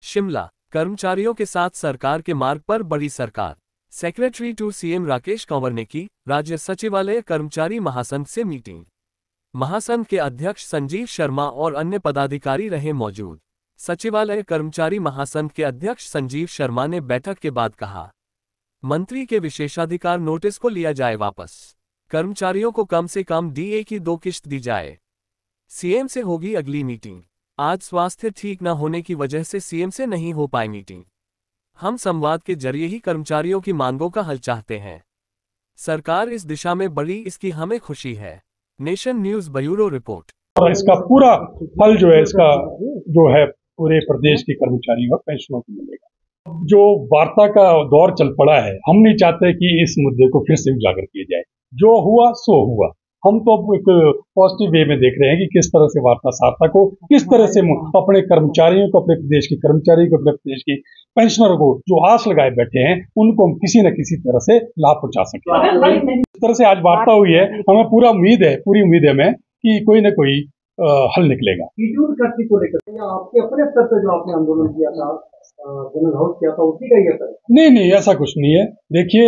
शिमला, कर्मचारियों के साथ सरकार के मार्ग पर बढ़ी सरकार। Secretary to CM Rakesh Kanwar ने की राज्य सचिवालय कर्मचारी महासंघ से मीटिंग। महासंघ के अध्यक्ष संजीव शर्मा और अन्य पदाधिकारी रहे मौजूद। सचिवालय कर्मचारी महासंघ के अध्यक्ष संजीव शर्मा ने बैठक के बाद कहा, मंत्री के विशेषाधिकार नोटिस को लिया जाए वापस। कर्मचारियों को कम से कम डीए की 2 किश्त दी जाए। सीएम से होगी अगली मीटिंग। आज स्वास्थ्य ठीक न होने की वजह से सीएम से नहीं हो पाई मीटिंग। हम संवाद के जरिए ही कर्मचारियों की मांगों का हल चाहते हैं। सरकार इस दिशा में बढ़ी, इसकी हमें खुशी है। Nation news bureau report. और इसका पूरा फल जो है, इसका जो है पूरे प्रदेश के कर्मचारियों और पेंशनरों को मिलेगा। जो वार्ता का दौर चल पड़ा है, हम नहीं चाहते कि इस मुद्दे को फिर से उजागर किया जाए। जो हुआ सो हुआ। हम तो एक पॉजिटिव वे में देख रहे हैं कि किस तरह से वार्ता सार्थक हो, किस तरह से अपने कर्मचारियों को, अपने प्रदेश के कर्मचारियों को, अपने प्रदेश के पेंशनरों को जो आस लगाए बैठे हैं, उनको हम किसी न किसी तरह से लाभ पहुंचा सके। इस तरह से आज वार्ता हुई है, हमें पूरी उम्मीद है हमें कि कोई न कोई हल निकलेगा। को लेकर आपके अपने स्तर पर जो आपने आंदोलन किया था, जनघाव किया था, उसी का ये नहीं, ऐसा कुछ नहीं है। देखिए,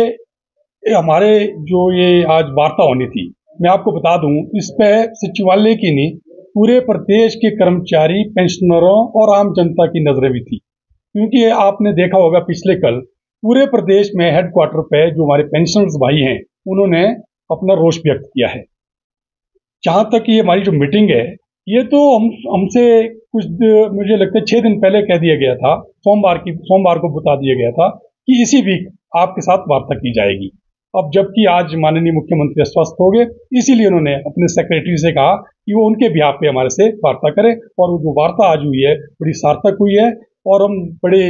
हमारे जो ये आज वार्ता होनी थी, मैं आपको बता दूं, इस पे सचिवालय की नहीं, पूरे प्रदेश के कर्मचारी, पेंशनरों और आम जनता की नजरें भी थी। क्योंकि आपने देखा होगा पिछले कल पूरे प्रदेश में हेडक्वार्टर पे जो हमारे पेंशनर्स भाई हैं, उन्होंने अपना रोष व्यक्त किया है। जहां तक ये हमारी जो मीटिंग है, ये तो हमसे कुछ मुझे लगता है 6 दिन पहले कह दिया गया था, सोमवार को बता दिया गया था कि इसी वीक आपके साथ वार्ता की जाएगी। अब जबकि आज माननीय मुख्यमंत्री अस्वस्थ हो गए, इसीलिए उन्होंने अपने सेक्रेटरी से कहा कि वो उनके बिहाफ पे हमारे से वार्ता करें। और जो वार्ता आज हुई है बड़ी सार्थक हुई है और हम बड़े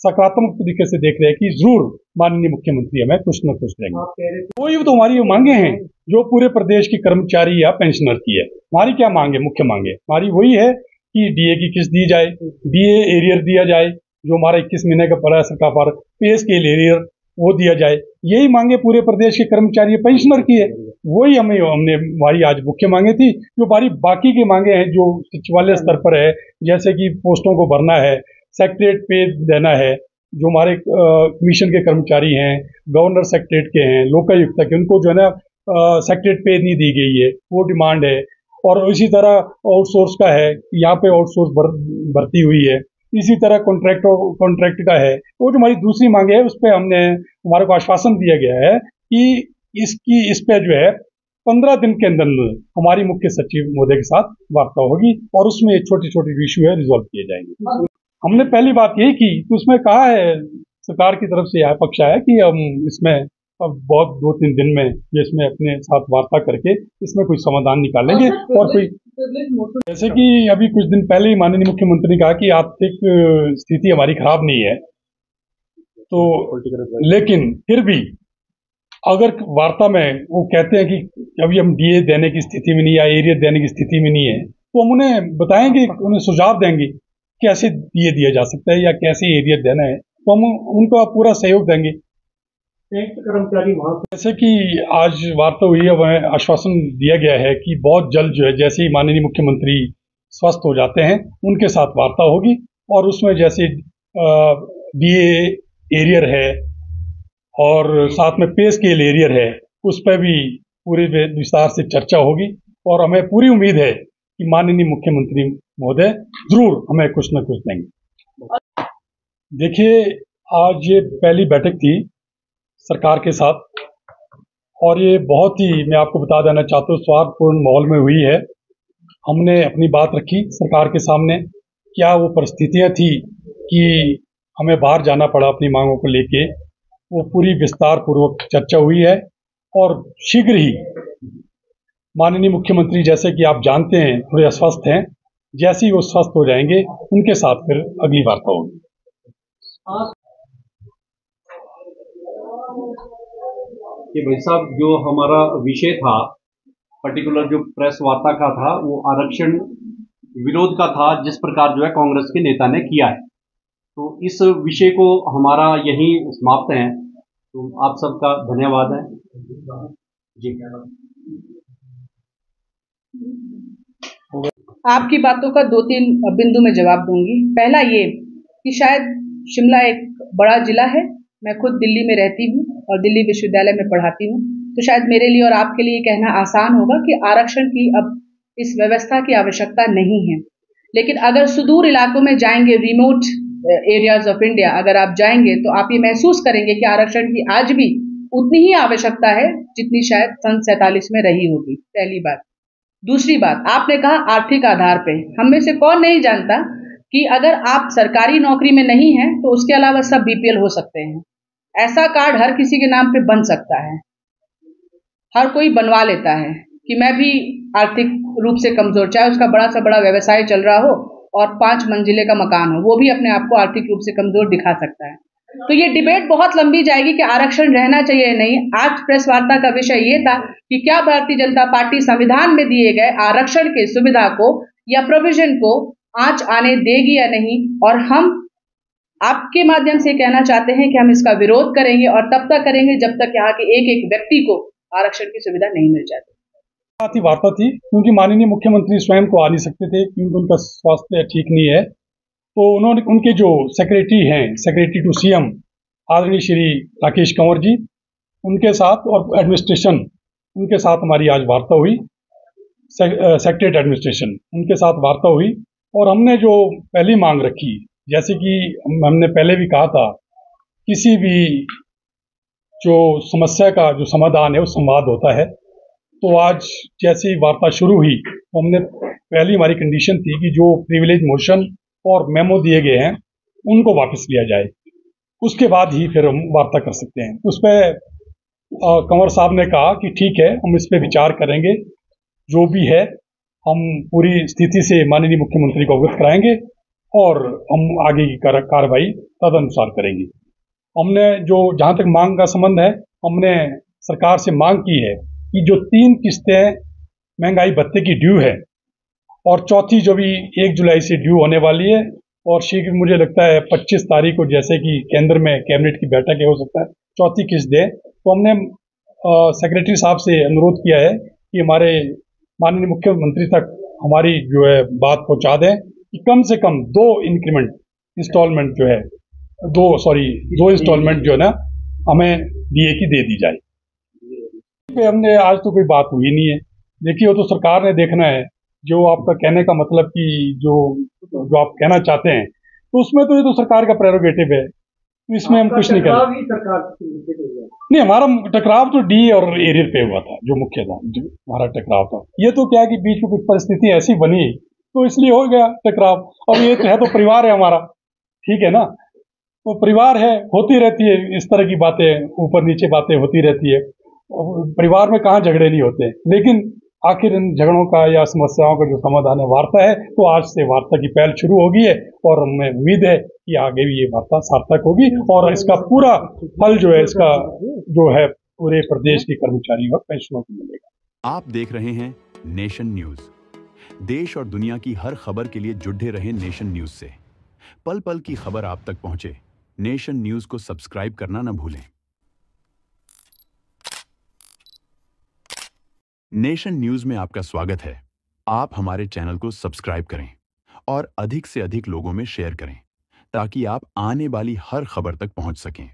सकारात्मक तरीके से देख रहे हैं कि जरूर माननीय मुख्यमंत्री हमें कुछ न कुछ देंगे। वही तो हमारी मांगे हैं जो पूरे प्रदेश की कर्मचारी या पेंशनर की है। हमारी क्या मांगे? मुख्य मांगे हमारी वही है कि डीए की किस्त दी जाए, डीए एरियर दिया जाए, जो हमारा 21 महीने का पड़ा है सरकार पर, पे स्केल एरियर वो दिया जाए। यही मांगे पूरे प्रदेश के कर्मचारी पेंशनर की है। वही हमने हमारी आज मुख्य मांगे थी। जो हमारी बाकी की मांगे हैं जो सचिवालय स्तर पर है, जैसे कि पोस्टों को भरना है, सेक्रेटरीट पे देना है, जो हमारे कमीशन के कर्मचारी हैं, गवर्नर सेक्रेटरीट के हैं, लोकायुक्त के, उनको जो है ना सेक्रेटरीट पे नहीं दी गई है, वो डिमांड है। और इसी तरह आउटसोर्स का है, यहाँ पे आउटसोर्स भर्ती हुई है। इसी तरह कॉन्ट्रैक्ट का है। वो जो हमारी दूसरी मांग है, उस पर हमारे को आश्वासन दिया गया है कि इस पे जो है 15 दिन के अंदर हमारी मुख्य सचिव महोदय के साथ वार्ता होगी और उसमें छोटी छोटी इशू है रिजॉल्व किए जाएंगे। हमने पहली बात यही की कि उसमें कहा है, सरकार की तरफ से यह पक्ष आया कि हम इसमें अब बहुत 2-3 दिन में इसमें अपने साथ वार्ता करके इसमें कोई समाधान निकालेंगे। और कोई जैसे कि अभी कुछ दिन पहले ही माननीय मुख्यमंत्री ने कहा कि आर्थिक स्थिति हमारी खराब नहीं है, तो लेकिन फिर भी अगर वार्ता में वो कहते हैं कि अभी हम डीए देने की स्थिति में नहीं या एरियर देने की स्थिति में नहीं है, तो हम उन्हें बताएंगे, उन्हें सुझाव देंगे कैसे डीए दिया जा सकता है या कैसे एरियर देना है, तो हम उनको पूरा सहयोग देंगे। कर्मचारी जैसे कि आज वार्ता हुई है, वह आश्वासन दिया गया है कि बहुत जल्द जो है, जैसे ही माननीय मुख्यमंत्री स्वस्थ हो जाते हैं, उनके साथ वार्ता होगी और उसमें जैसे डीए एरियर है और साथ में पे स्केल एरियर है, उस पर भी पूरे विस्तार से चर्चा होगी। और हमें पूरी उम्मीद है कि माननीय मुख्यमंत्री महोदय जरूर हमें कुछ न कुछ देंगे। देखिए, आज ये पहली बैठक थी सरकार के साथ और ये बहुत ही, मैं आपको बता देना चाहता हूँ, सौहार्दपूर्ण माहौल में हुई है। हमने अपनी बात रखी सरकार के सामने। क्या वो परिस्थितियां थी कि हमें बाहर जाना पड़ा अपनी मांगों को लेके, वो पूरी विस्तार पूर्वक चर्चा हुई है। और शीघ्र ही माननीय मुख्यमंत्री, जैसे कि आप जानते हैं, थोड़े अस्वस्थ हैं, जैसे ही वो स्वस्थ हो जाएंगे उनके साथ फिर अगली वार्ता होगी। कि भाई साहब, जो हमारा विषय था पर्टिकुलर, जो प्रेस वार्ता का था, वो आरक्षण विरोध का था, जिस प्रकार जो है कांग्रेस के नेता ने किया है। तो इस विषय को हमारा यहीं समाप्त है। तो आप सबका धन्यवाद है जी। आपकी बातों का 2-3 बिंदु में जवाब दूंगी। पहला ये कि शायद शिमला एक बड़ा जिला है, मैं खुद दिल्ली में रहती हूँ और दिल्ली विश्वविद्यालय में पढ़ाती हूँ, तो शायद मेरे लिए और आपके लिए कहना आसान होगा कि आरक्षण की अब इस व्यवस्था की आवश्यकता नहीं है। लेकिन अगर सुदूर इलाकों में जाएंगे, रिमोट एरियाज ऑफ इंडिया अगर आप जाएंगे, तो आप ये महसूस करेंगे कि आरक्षण की आज भी उतनी ही आवश्यकता है जितनी शायद सन 47 में रही होगी। पहली बात। दूसरी बात, आपने कहा आर्थिक आधार पे, हम में से कौन नहीं जानता कि अगर आप सरकारी नौकरी में नहीं हैं तो उसके अलावा सब बीपीएल हो सकते हैं। ऐसा कार्ड हर किसी के नाम पे बन सकता है, हर कोई बनवा लेता है कि मैं भी आर्थिक रूप से कमजोर, चाहे उसका बड़ा से बड़ा व्यवसाय चल रहा हो और 5 मंजिले का मकान हो, वो भी अपने आप को आर्थिक रूप से कमजोर दिखा सकता है। तो ये डिबेट बहुत लंबी जाएगी कि आरक्षण रहना चाहिए या नहीं। आज प्रेस वार्ता का विषय ये था कि क्या भारतीय जनता पार्टी संविधान में दिए गए आरक्षण की सुविधा को या प्रोविजन को आंच आने देगी या नहीं, और हम आपके माध्यम से कहना चाहते हैं कि हम इसका विरोध करेंगे और तब तक करेंगे जब तक यहाँ के एक एक व्यक्ति को आरक्षण की सुविधा नहीं मिल जाती। साथ ही वार्ता थी क्योंकि माननीय मुख्यमंत्री स्वयं को आ नहीं सकते थे क्योंकि उनका स्वास्थ्य ठीक नहीं है, तो उन्होंने उनके जो सेक्रेटरी हैं, सेक्रेटरी टू सीएम आदरणीय श्री राकेश कंवर जी, उनके साथ और एडमिनिस्ट्रेशन उनके साथ हमारी आज वार्ता हुई, सेक्रेटरी एडमिनिस्ट्रेशन उनके साथ वार्ता हुई। और हमने जो पहली मांग रखी, जैसे कि हमने पहले भी कहा था, किसी भी जो समस्या का जो समाधान है वो संवाद होता है। तो आज जैसी वार्ता शुरू हुई तो हमने पहली हमारी कंडीशन थी कि जो प्रिविलेज मोशन और मेमो दिए गए हैं उनको वापस लिया जाए, उसके बाद ही फिर हम वार्ता कर सकते हैं। उस पर कंवर साहब ने कहा कि ठीक है, हम इस पर विचार करेंगे, जो भी है हम पूरी स्थिति से माननीय मुख्यमंत्री को अवगत कराएंगे और हम आगे की कार्रवाई तदनुसार करेंगे। हमने जो जहाँ तक मांग का संबंध है, हमने सरकार से मांग की है कि जो 3 किस्तें महंगाई भत्ते की ड्यू है और चौथी जो भी 1 जुलाई से ड्यू होने वाली है, और शीघ्र मुझे लगता है 25 तारीख को जैसे कि केंद्र में कैबिनेट की बैठक है, हो सकता है चौथी किस्त दे। तो हमने सेक्रेटरी साहब से अनुरोध किया है कि हमारे माननीय मुख्यमंत्री तक हमारी जो है बात पहुंचा दें कि कम से कम 2 इंस्टॉलमेंट जो है 2 इंस्टॉलमेंट जो है ना हमें डीए की दे दी जाए। पे हमने आज तो कोई बात हुई नहीं है। देखिए, वो तो सरकार ने देखना है, जो आपका कहने का मतलब कि जो आप कहना चाहते हैं, तो उसमें तो ये तो सरकार का प्रेरोगेटिव है, तो इसमें हम कुछ नहीं कर नहीं। हमारा टकराव तो डी और एरियर पे हुआ था, जो मुख्य था, जो हमारा टकराव था। ये तो क्या कि बीच में कुछ परिस्थिति ऐसी बनी तो इसलिए हो गया टकराव। अब ये है तो परिवार है हमारा, ठीक है ना, तो परिवार है, होती रहती है इस तरह की बातें, ऊपर नीचे बातें होती रहती है। परिवार में कहाँ झगड़े नहीं होते, लेकिन आखिर इन झगड़ों का या समस्याओं का जो समाधान है वार्ता है, तो आज से वार्ता की पहल शुरू होगी है और हमें उम्मीद है कि आगे भी ये वार्ता सार्थक होगी और इसका पूरा फल जो है, इसका जो है पूरे प्रदेश के कर्मचारियों और पेंशनरों को मिलेगा। आप देख रहे हैं नेशन न्यूज। देश और दुनिया की हर खबर के लिए जुड़े रहे नेशन न्यूज से। पल पल की खबर आप तक पहुंचे, नेशन न्यूज को सब्सक्राइब करना न भूलें। नेशन न्यूज में आपका स्वागत है। आप हमारे चैनल को सब्सक्राइब करें और अधिक से अधिक लोगों में शेयर करें ताकि आप आने वाली हर खबर तक पहुंच सकें।